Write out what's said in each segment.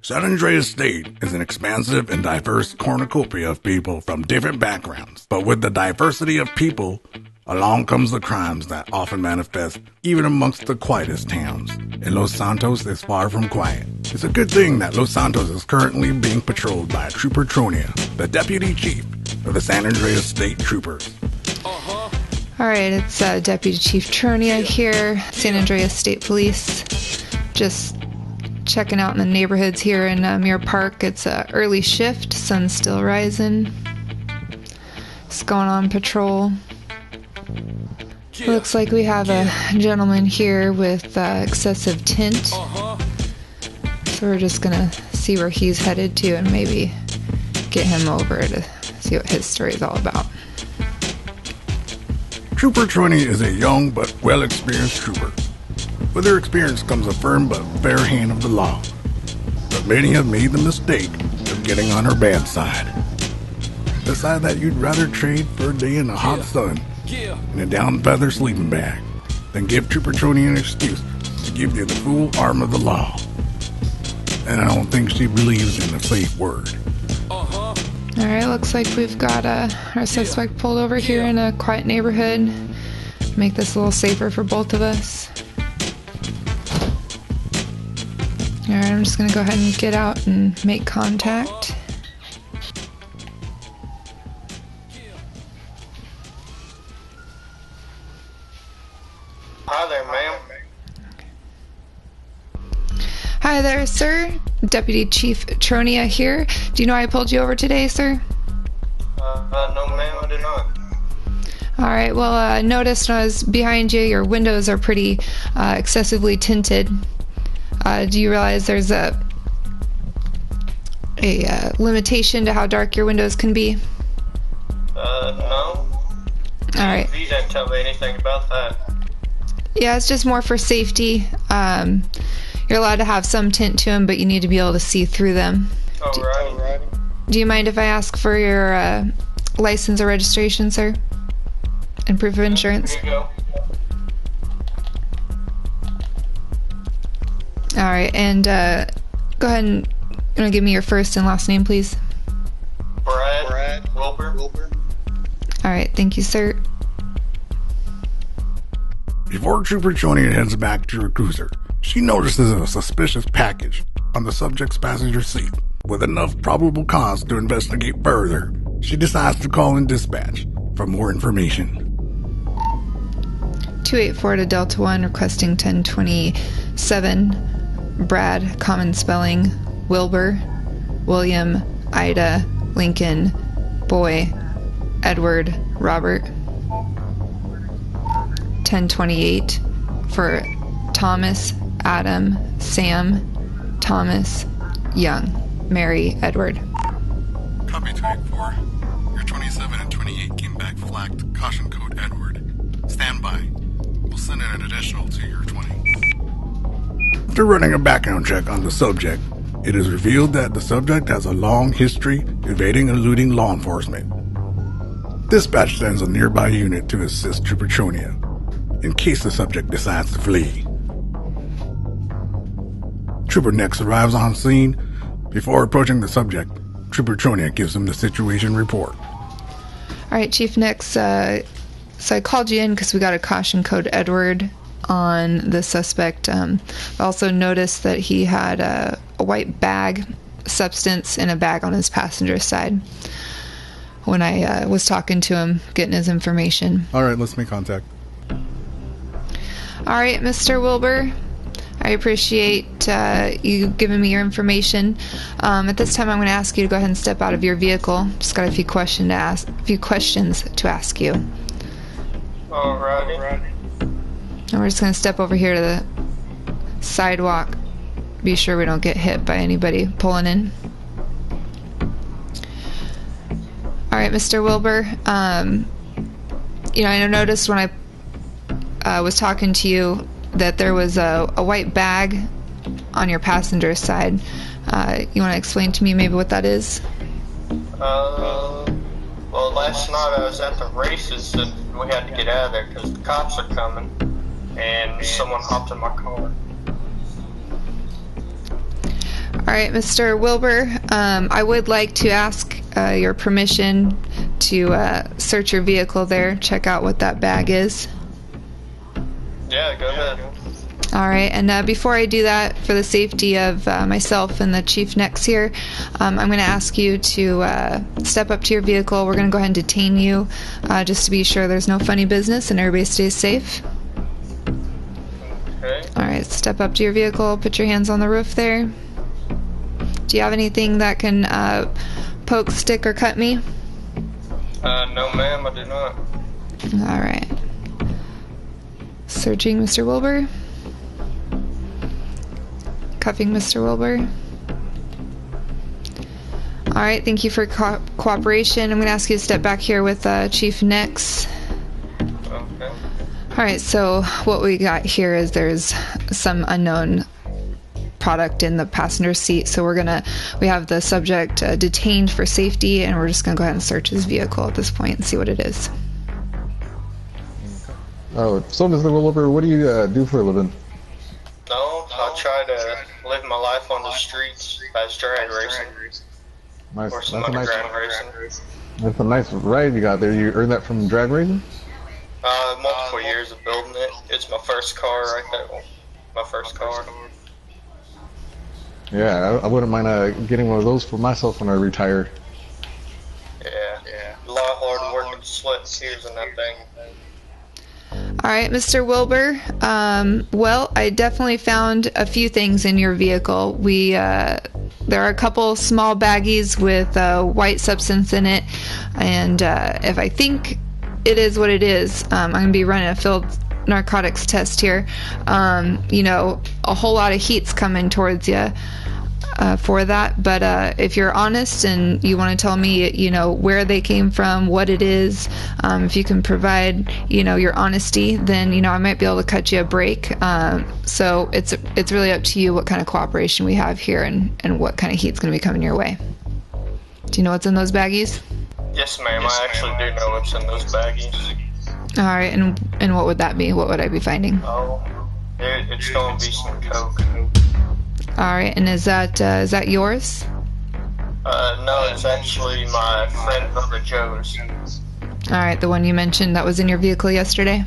San Andreas State is an expansive and diverse cornucopia of people from different backgrounds. But with the diversity of people, along comes the crimes that often manifest even amongst the quietest towns. And Los Santos is far from quiet. It's a good thing that Los Santos is currently being patrolled by Trooper Tronia, the deputy chief of the San Andreas State Troopers. Alright, it's Deputy Chief Tronia here, San Andreas State Police. Just checking out in the neighborhoods here in Mirror Park. It's an early shift, sun's still rising. Just going on patrol. Looks like we have a gentleman here with excessive tint. So we're just gonna see where he's headed to and maybe get him over to see what his story is all about. Trooper Tronia is a young but well-experienced trooper. With their experience comes a firm but fair hand of the law. But many have made the mistake of getting on her bad side. Decide that you'd rather trade for a day in the hot sun in a down feather sleeping bag than give Trooper Tronia an excuse to give you the full arm of the law. And I don't think she believes in the safe word. Alright, looks like we've got our suspect pulled over here in a quiet neighborhood. Make this a little safer for both of us. Alright, I'm just going to go ahead and get out and make contact. Hi there, ma'am. Hi there, sir. Deputy Chief Tronia here. Do you know I pulled you over today, sir? No, ma'am, I did not. Alright, well, I noticed when I was behind you, your windows are pretty excessively tinted. Do you realize there's a limitation to how dark your windows can be? No. Alright. You didn't tell me anything about that. Yeah, it's just more for safety. You're allowed to have some tint to them, but you need to be able to see through them. Alright. Do you mind if I ask for your license or registration, sir? And proof of insurance? Here you go. Alright, and go ahead and give me your first and last name, please. Brad Wilbur. Alright, thank you, sir. Before Trooper Tronia heads back to her cruiser, she notices a suspicious package on the subject's passenger seat. With enough probable cause to investigate further, she decides to call in dispatch for more information. 284 to Delta 1, requesting 1027. Brad, common spelling, Wilbur, William, Ida, Lincoln, Boy, Edward, Robert. 1028 for Thomas, Adam, Sam, Thomas, Young, Mary, Edward. Copy 284. Your 27 and 28 came back flagged caution code Edward. Stand by. We'll send in an additional to your 20. After running a background check on the subject, it is revealed that the subject has a long history evading and eluding law enforcement. Dispatch sends a nearby unit to assist Trooper Tronia in case the subject decides to flee. Trooper next arrives on scene. Before approaching the subject, Trooper Tronia gives him the situation report. Alright, Chief Nix, so I called you in because we got a caution code Edward on the suspect. I also noticed that he had a white bag, substance in a bag on his passenger side when I was talking to him, getting his information. Alright, let's make contact. Alright, Mr. Wilbur, I appreciate you giving me your information. At this time, I'm going to ask you to go ahead and step out of your vehicle. Just got a few questions to ask you. Alrighty. And we're just going to step over here to the sidewalk. Be sure we don't get hit by anybody pulling in. Alright, Mr. Wilbur, I noticed when I was talking to you that there was a white bag on your passenger side. You want to explain to me maybe what that is? Well, last night I was at the races and we had to get out of there because the cops are coming and someone hopped in my car. All right, Mr. Wilbur, I would like to ask your permission to search your vehicle there, check out what that bag is. Yeah, go ahead. All right, and before I do that, for the safety of myself and the Chief Nex here, I'm going to ask you to step up to your vehicle. We're going to go ahead and detain you just to be sure there's no funny business and everybody stays safe. Okay. All right, step up to your vehicle, put your hands on the roof there. Do you have anything that can poke, stick, or cut me? No, ma'am, I do not. All right. Searching Mr. Wilbur. Cuffing Mr. Wilbur. All right, thank you for cooperation. I'm going to ask you to step back here with Chief Nex. Okay. All right, so what we got here is there's some unknown product in the passenger seat, so we have the subject detained for safety, and we're just going to go ahead and search his vehicle at this point and see what it is. Oh, so Mr. Wilbur, what do you do for a living? No, I try to live my life on the streets as drag racing. Nice. Or some underground racing. That's a nice ride you got there. You earned that from drag racing? Multiple years of building it. It's my first car right there. My first car. Yeah, I wouldn't mind getting one of those for myself when I retire. Yeah. A lot of hard work and sweat and tears in that thing. All right, Mr. Wilbur. Well, I definitely found a few things in your vehicle. There are a couple small baggies with white substance in it, and if I think it is what it is, I'm going to be running a field narcotics test here. A whole lot of heat's coming towards you for that, but if you're honest and you want to tell me, where they came from, what it is, if you can provide, your honesty, then, I might be able to cut you a break. So it's really up to you what kind of cooperation we have here and what kind of heat's going to be coming your way. Do you know what's in those baggies? Yes, ma'am. I actually do know what's in those baggies. All right, and what would that be? What would I be finding? Oh, it's going to be some coke. All right, and is that yours? No, it's actually my friend Brother Joe's. All right, the one you mentioned that was in your vehicle yesterday?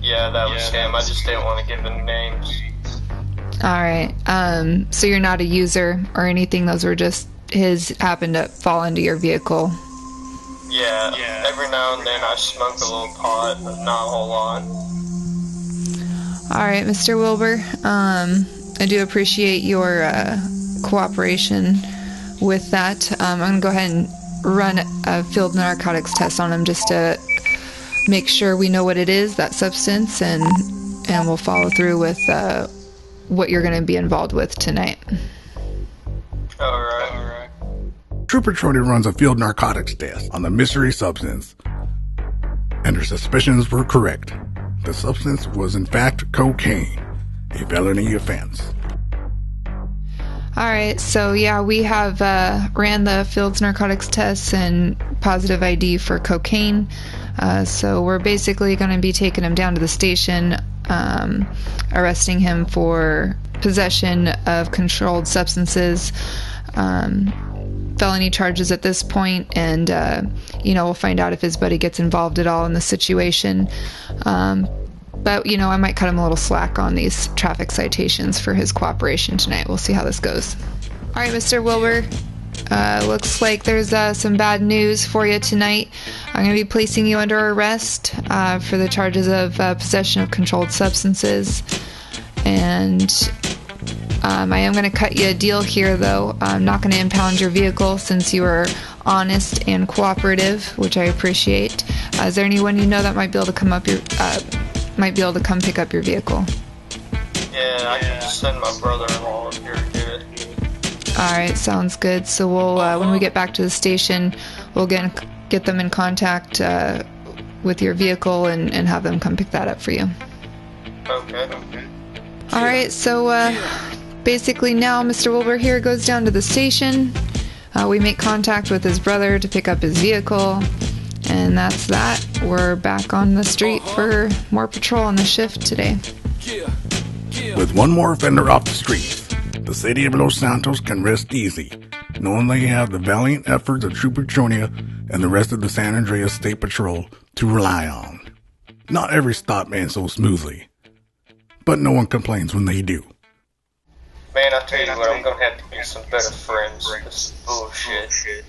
Yeah, that was him. I just didn't want to give any names. All right, so you're not a user or anything. Those were just his happened to fall into your vehicle. Yeah, every now and then I smoke a little pot, but not a whole lot. All right, Mr. Wilbur, I do appreciate your cooperation with that. I'm going to go ahead and run a field narcotics test on him just to make sure we know what it is, that substance, and we'll follow through with what you're going to be involved with tonight. All right. Trooper Trody runs a field narcotics test on the mystery substance, and her suspicions were correct. The substance was in fact cocaine, a felony offense. All right, so yeah, we have ran the field narcotics tests and positive ID for cocaine. So we're basically going to be taking him down to the station, arresting him for possession of controlled substances, felony charges at this point, and we'll find out if his buddy gets involved at all in the situation. But I might cut him a little slack on these traffic citations for his cooperation tonight. We'll see how this goes. All right, Mr. Wilbur, looks like there's some bad news for you tonight. I'm going to be placing you under arrest for the charges of possession of controlled substances, and I am going to cut you a deal here, though. I'm not going to impound your vehicle since you were honest and cooperative, which I appreciate. Is there anyone you know that might be able to come pick up your vehicle? Yeah, I can just send my brother-in-law up here to get it. All right, sounds good. So we'll, when we get back to the station, we'll get them in contact with your vehicle and have them come pick that up for you. Okay. All right, so basically now Mr. Wilbur here goes down to the station. We make contact with his brother to pick up his vehicle, and that's that. We're back on the street for more patrol on the shift today. With one more offender off the streets, the city of Los Santos can rest easy, knowing they have the valiant efforts of Trooper Chonia and the rest of the San Andreas State Patrol to rely on. Not every stop ends so smoothly, but no one complains when they do. Man, I tell you what, I'm gonna have to get some better friends. This is bullshit.